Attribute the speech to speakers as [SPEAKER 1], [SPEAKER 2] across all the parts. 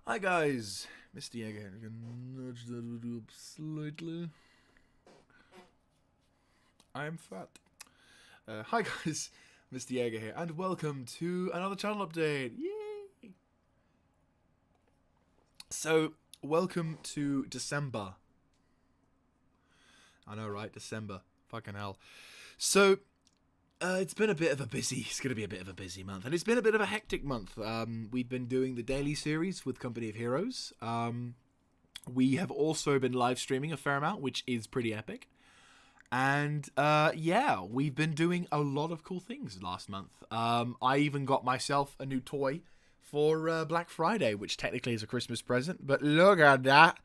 [SPEAKER 1] Hi guys, Mr. Jaeger. I can nudge that video up slightly. I'm fat. Hi guys, Mr. Jaeger here, and welcome to another channel update. Yay! So, welcome to December. I know, right? December. Fucking hell. So, it's been a bit of a busy. It's going to be a bit of a busy month, and it's been a bit of a hectic month. We've been doing the daily series with Company of Heroes. We have also been live streaming a fair amount, which is pretty epic. And yeah, we've been doing a lot of cool things last month. I even got myself a new toy for Black Friday, which technically is a Christmas present. But look at that.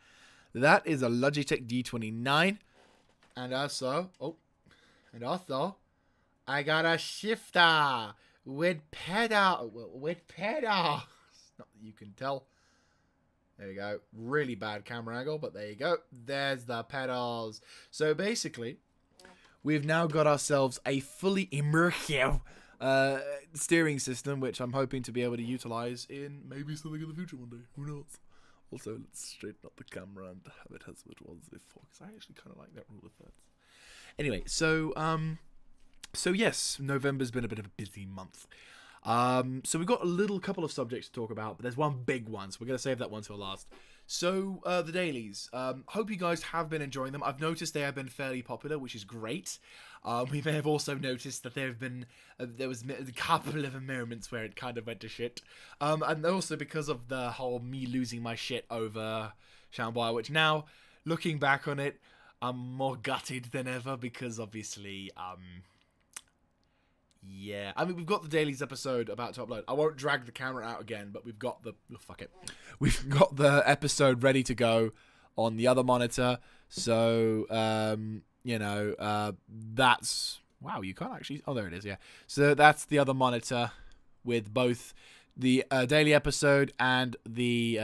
[SPEAKER 1] That is a Logitech D29. And also, I got a shifter with pedals. Not that you can tell. There you go. Really bad camera angle, but there you go. There's the pedals. So basically, we've now got ourselves a fully immersive steering system, which I'm hoping to be able to utilize in maybe something in the future one day. Who knows? Also, let's straighten up the camera and have it as it was before, because I actually kind of like that rule of thirds. Anyway, so yes, November's been a bit of a busy month. So we've got a couple of subjects to talk about, but there's one big one, so we're going to save that one till last. So, the dailies. Hope you guys have been enjoying them. I've noticed they have been fairly popular, which is great. We may have also noticed that there was a couple of moments where it kind of went to shit. And also because of the whole me losing my shit over Shamboy, which now, looking back on it, I'm more gutted than ever because obviously, yeah, I mean, we've got the dailies episode about to upload. I won't drag the camera out again, but we've got fuck it. We've got the episode ready to go on the other monitor. So, that's... Wow, you can't actually... Oh, there it is, yeah. So that's the other monitor with both the daily episode and the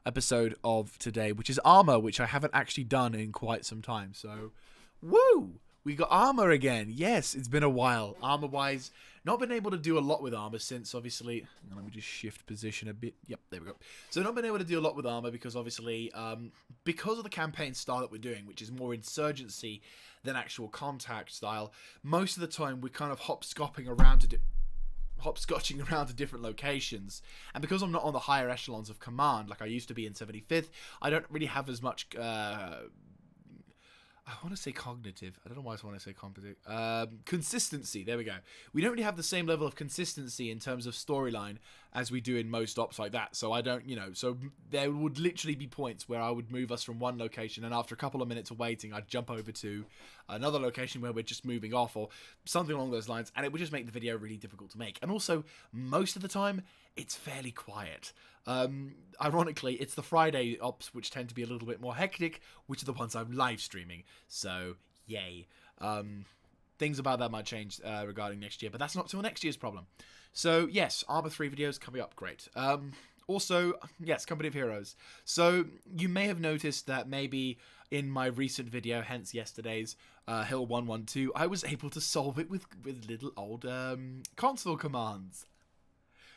[SPEAKER 1] episode of today, which is Armor, which I haven't actually done in quite some time. So, woo! We got Armor again. Yes, it's been a while. Armor-wise, not been able to do a lot with Armor since, obviously... Let me just shift position a bit. Yep, there we go. So not been able to do a lot with Armor because, obviously, because of the campaign style that we're doing, which is more insurgency than actual contact style, most of the time we're kind of hopscotching around to different locations. And because I'm not on the higher echelons of command, like I used to be in 75th, I don't really have as much... I want to say cognitive. I don't know why I want to say composite. Consistency. There we go. We don't really have the same level of consistency in terms of storyline as we do in most ops like that. So I don't, so there would literally be points where I would move us from one location, and after a couple of minutes of waiting, I'd jump over to another location where we're just moving off or something along those lines, and it would just make the video really difficult to make. And also, most of the time, it's fairly quiet. Ironically, it's the Friday ops which tend to be a little bit more hectic, which are the ones I'm live streaming. So, yay. Things about that might change regarding next year, but that's not till next year's problem. So, yes, Armor 3 videos coming up. Great. Also, yes, Company of Heroes. So, you may have noticed that maybe in my recent video, hence yesterday's Hill 112, I was able to solve it with little old console commands.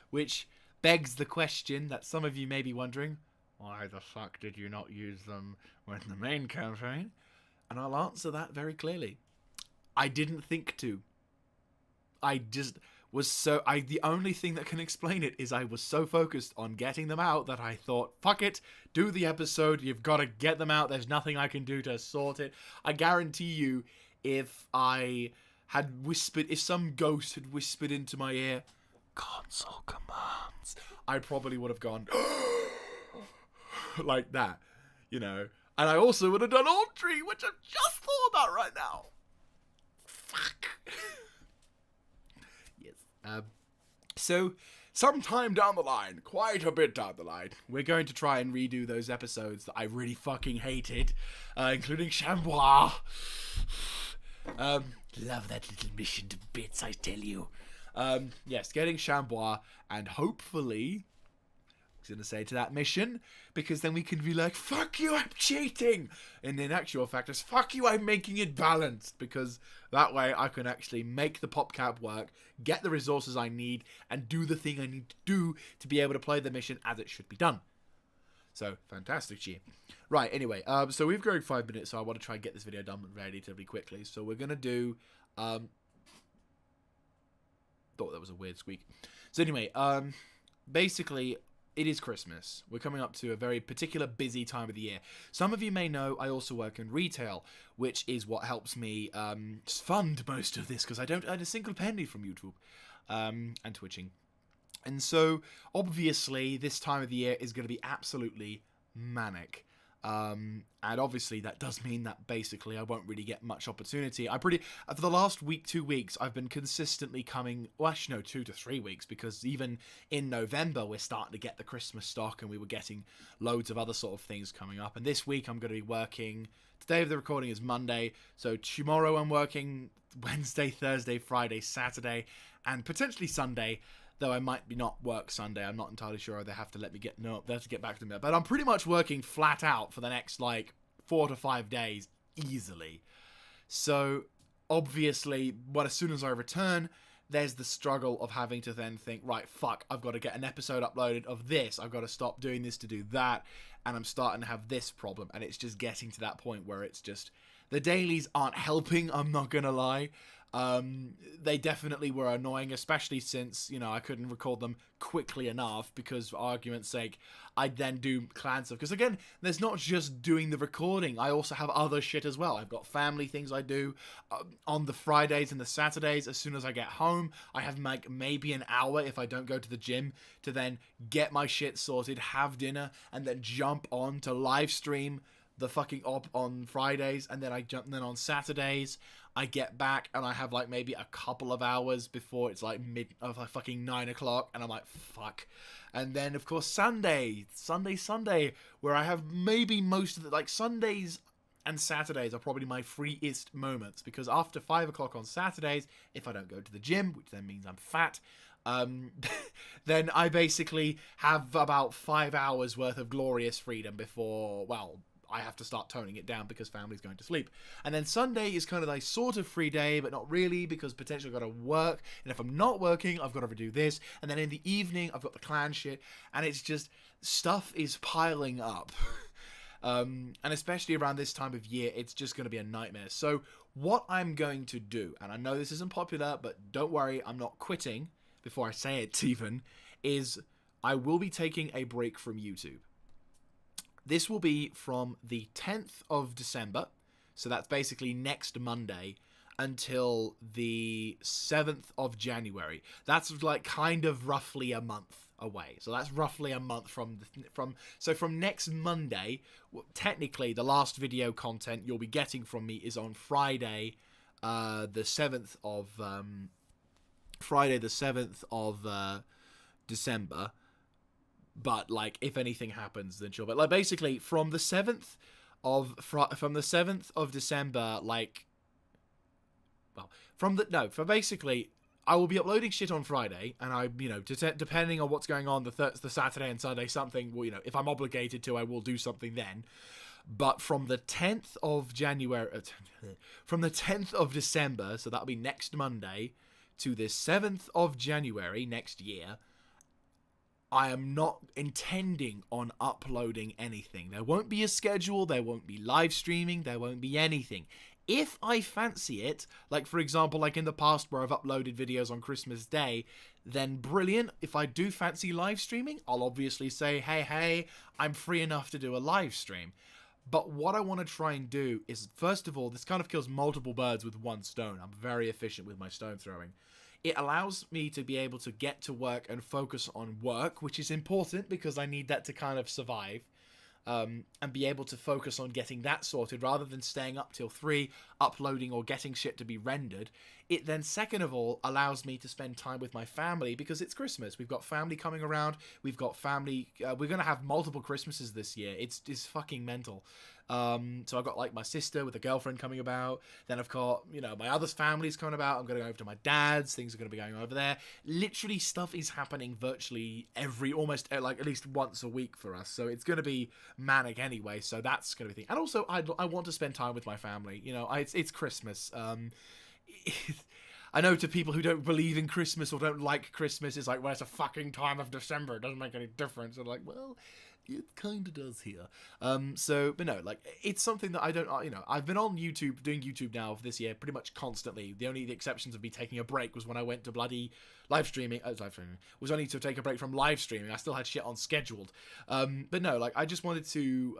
[SPEAKER 1] Which begs the question that some of you may be wondering, why the fuck did you not use them when the main campaign? And I'll answer that very clearly. I didn't think to. I just was the only thing that can explain it is I was so focused on getting them out that I thought, fuck it, do the episode, you've got to get them out, there's nothing I can do to sort it. I guarantee you, if some ghost had whispered into my ear, console commands, I probably would have gone like that, and I also would have done Audrey, which I've just thought about right now. Fuck. Yes. So sometime down the line, quite a bit down the line, we're going to try and redo those episodes that I really fucking hated, including Chambois. Love that little mission to bits, I tell you. Yes, getting Chambois, and hopefully, I was going to say to that mission, because then we can be like, fuck you, I'm cheating! And in actual fact, it's fuck you, I'm making it balanced, because that way I can actually make the PopCap work, get the resources I need, and do the thing I need to do to be able to play the mission as it should be done. So, fantastic cheer. Right, anyway, so we've going 5 minutes, so I want to try and get this video done relatively quickly. So we're going to do... thought that was a weird squeak. So anyway, basically, it is Christmas. We're coming up to a very particular busy time of the year. Some of you may know I also work in retail, which is what helps me fund most of this, because I don't earn a single penny from YouTube and Twitching. And so, obviously, this time of the year is going to be absolutely manic. And obviously that does mean that basically I won't really get much opportunity. For the last 2 weeks, I've been consistently coming, well, actually no, 2 to 3 weeks, because even in November, we're starting to get the Christmas stock, and we were getting loads of other sort of things coming up. And this week I'm going to be working, today of the recording is Monday, so tomorrow I'm working Wednesday, Thursday, Friday, Saturday, and potentially Sunday. Though I might be not work Sunday. I'm not entirely sure. They have to let me they have to get back to me. But I'm pretty much working flat out for the next, 4 to 5 days, easily. So, obviously, as soon as I return, there's the struggle of having to then think, right, fuck, I've got to get an episode uploaded of this. I've got to stop doing this to do that. And I'm starting to have this problem. And it's just getting to that point where it's just... The dailies aren't helping, I'm not going to lie. They definitely were annoying, especially since, I couldn't record them quickly enough, because for argument's sake, I'd then do clan stuff. Because again, there's not just doing the recording, I also have other shit as well. I've got family things I do on the Fridays and the Saturdays. As soon as I get home, I have maybe an hour, if I don't go to the gym, to then get my shit sorted, have dinner, and then jump on to live stream the fucking op on Fridays, and then then on Saturdays I get back and I have maybe a couple of hours before it's fucking 9 o'clock, and I'm like, fuck. And then of course Sunday, where I have maybe most of the Sundays and Saturdays are probably my freest moments, because after 5 o'clock on Saturdays, if I don't go to the gym, which then means I'm fat, then I basically have about 5 hours worth of glorious freedom before, I have to start toning it down because family's going to sleep. And then Sunday is kind of sort of free day, but not really, because potentially I've got to work. And if I'm not working, I've got to do this. And then in the evening, I've got the clan shit. And it's just, stuff is piling up. And especially around this time of year, it's just going to be a nightmare. So what I'm going to do, and I know this isn't popular, but don't worry, I'm not quitting before I say it even, is I will be taking a break from YouTube. This will be from the 10th of December, so that's basically next Monday, until the 7th of January. That's kind of roughly a month away. So that's roughly a month from next Monday. Technically, the last video content you'll be getting from me is on Friday, the 7th of December. But if anything happens, then sure. But basically from the 7th of December, basically I will be uploading shit on Friday, and depending on what's going on the Saturday and Sunday, something, if I'm obligated to, I will do something then. But from the 10th of January, from the 10th of December, so that'll be next Monday, to the 7th of January next year, I am not intending on uploading anything. There won't be a schedule, there won't be live streaming, there won't be anything. If I fancy it, for example, in the past where I've uploaded videos on Christmas Day, then brilliant. If I do fancy live streaming, I'll obviously say, hey, I'm free enough to do a live stream. But what I want to try and do is, first of all, this kind of kills multiple birds with one stone. I'm very efficient with my stone throwing. It allows me to be able to get to work and focus on work, which is important because I need that to kind of survive, and be able to focus on getting that sorted rather than staying up till 3, uploading or getting shit to be rendered. It then, second of all, allows me to spend time with my family because it's Christmas. We've got family coming around. We've got family. We're going to have multiple Christmases this year. It's fucking mental. So I've got my sister with a girlfriend coming about. Then I've got, my other family's coming about. I'm going to go over to my dad's. Things are going to be going over there. Literally stuff is happening virtually almost at least once a week for us. So it's going to be manic anyway. So that's going to be the thing. And also I want to spend time with my family. It's Christmas. I know to people who don't believe in Christmas or don't like Christmas, it's well, it's a fucking time of December. It doesn't make any difference. I'm well, it kind of does here. But no, like, it's something that I don't, I've been on YouTube, doing YouTube now for this year pretty much constantly. The exceptions of me taking a break was when I went to bloody live streaming. Was only to take a break from live streaming. I still had shit on scheduled. But no, like, I just wanted to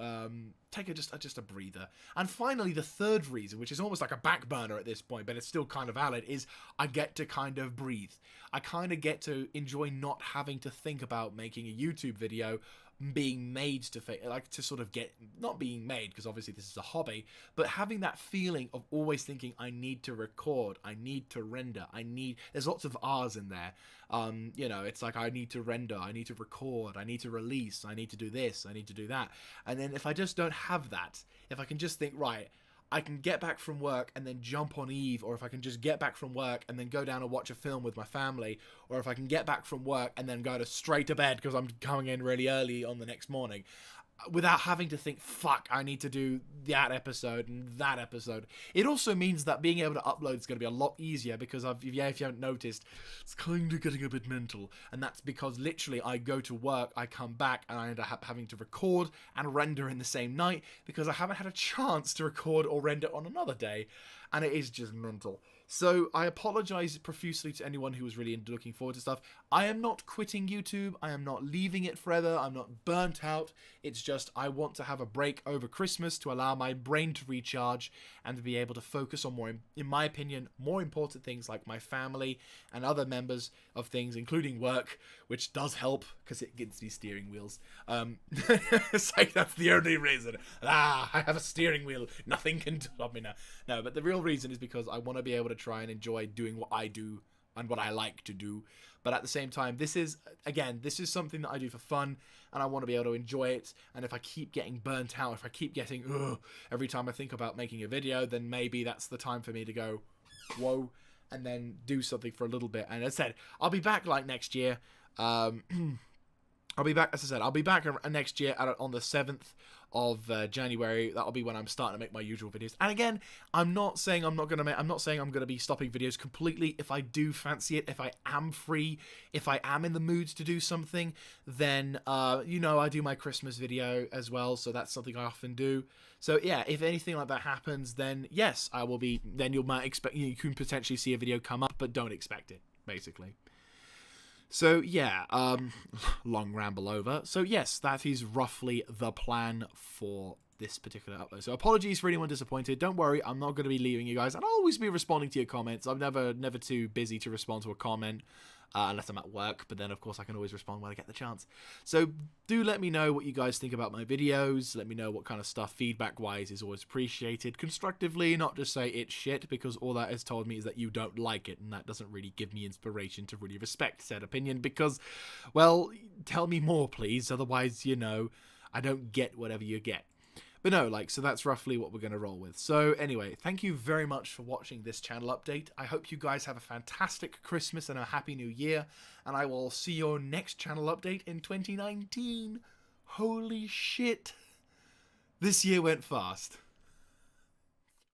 [SPEAKER 1] take just a breather. And finally, the third reason, which is almost like a back burner at this point, but it's still kind of valid, is I get to kind of breathe. I kind of get to enjoy not having to think about making a YouTube video, being made to sort of get, not being made, because obviously this is a hobby, but having that feeling of always thinking, I need to record, I need to render, there's lots of R's in there. It's like, I need to render, I need to record, I need to release, I need to do this, I need to do that. And then if I just don't have that, if I can just think, right, I can get back from work and then jump on Eve, or if I can just get back from work and then go down and watch a film with my family, or if I can get back from work and then go straight to bed because I'm coming in really early on the next morning, without having to think, fuck, I need to do that episode and that episode. It also means that being able to upload is going to be a lot easier, because if you haven't noticed, it's kind of getting a bit mental. And that's because literally I go to work, I come back, and I end up having to record and render in the same night, because I haven't had a chance to record or render on another day. And it is just mental. So I apologize profusely to anyone who was really looking forward to stuff. I am not quitting YouTube. I am not leaving it forever. I'm not burnt out. It's just I want to have a break over Christmas to allow my brain to recharge and to be able to focus on more, in my opinion, more important things like my family and other members of things, including work, which does help because it gives me steering wheels. It's like, that's the only reason. I have a steering wheel. Nothing can stop me now. No, but the real reason is because I want to be able to try and enjoy doing what I do and what I like to do. But at the same time, this is something that I do for fun, and I want to be able to enjoy it. And if I keep getting burnt out, if I keep getting every time I think about making a video, then maybe that's the time for me to go whoa, and then do something for a little bit. And as I said, I'll be back like next year. I'll be back, as I said, I'll be back next year on the 7th of January. That'll be when I'm starting to make my usual videos. And again, I'm not saying I'm going to be stopping videos completely. If I do fancy it, if I am free, if I am in the mood to do something, then I do my Christmas video as well, so that's something I often do. So yeah, if anything like that happens, then yes, I will be, then you can potentially see a video come up, but don't expect it, basically. So yeah, long ramble over. So yes, that is roughly the plan for this particular upload. So apologies for anyone disappointed. Don't worry, I'm not going to be leaving you guys. I'll always be responding to your comments. I'm never too busy to respond to a comment. Unless I'm at work, but then of course I can always respond when I get the chance. So do let me know what you guys think about my videos. Let me know what kind of stuff, feedback wise, is always appreciated. Constructively, not just say it's shit, because all that has told me is that you don't like it, and that doesn't really give me inspiration to really respect said opinion, because, well, tell me more please, otherwise, I don't get whatever you get. But no, so that's roughly what we're going to roll with. So anyway, thank you very much for watching this channel update. I hope you guys have a fantastic Christmas and a happy new year. And I will see your next channel update in 2019. Holy shit. This year went fast.